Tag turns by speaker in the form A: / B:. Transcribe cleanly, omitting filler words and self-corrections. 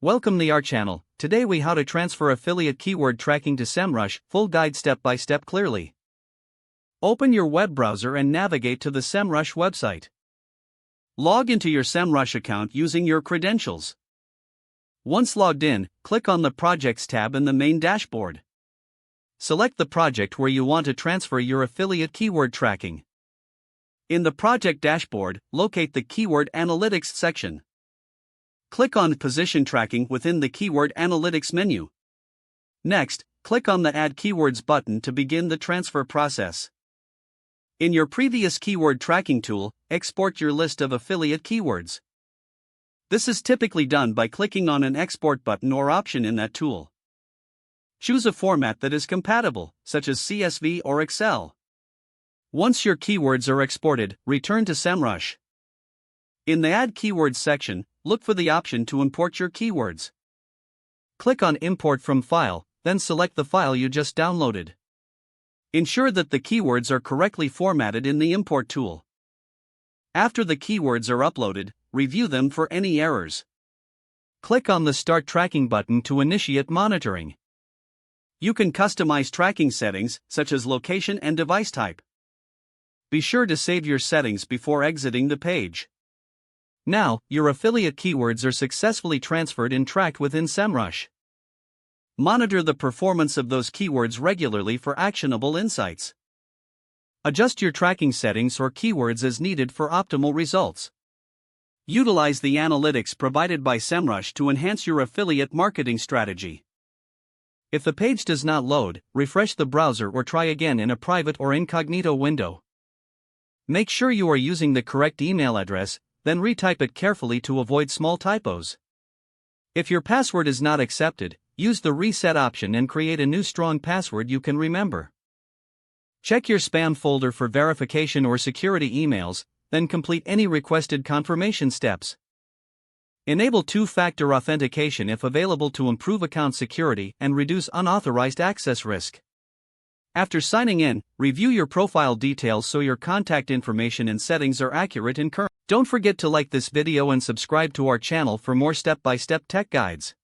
A: Welcome to our channel. Today we how to transfer affiliate keyword tracking to Semrush, full guide step by step clearly. Open your web browser and navigate to the Semrush website. Log into your Semrush account using your credentials. Once logged in, click on the Projects tab in the main dashboard. Select the project where you want to transfer your affiliate keyword tracking. In the project dashboard, locate the Keyword Analytics section. Click on Position Tracking within the Keyword Analytics menu. Next, click on the Add Keywords button to begin the transfer process. In your previous keyword tracking tool, export your list of affiliate keywords. This is typically done by clicking on an Export button or option in that tool. Choose a format that is compatible, such as CSV or Excel. Once your keywords are exported, return to Semrush. In the Add Keywords section, look for the option to import your keywords. Click on Import from File, then select the file you just downloaded. Ensure that the keywords are correctly formatted in the Import tool. After the keywords are uploaded, review them for any errors. Click on the Start Tracking button to initiate monitoring. You can customize tracking settings, such as location and device type. Be sure to save your settings before exiting the page. Now, your affiliate keywords are successfully transferred and tracked within Semrush. Monitor the performance of those keywords regularly for actionable insights. Adjust your tracking settings or keywords as needed for optimal results. Utilize the analytics provided by Semrush to enhance your affiliate marketing strategy. If the page does not load, refresh the browser or try again in a private or incognito window. Make sure you are using the correct email address, then retype it carefully to avoid small typos. If your password is not accepted, use the reset option and create a new strong password you can remember. Check your spam folder for verification or security emails, then complete any requested confirmation steps. Enable two-factor authentication if available to improve account security and reduce unauthorized access risk. After signing in, review your profile details so your contact information and settings are accurate and current. Don't forget to like this video and subscribe to our channel for more step-by-step tech guides.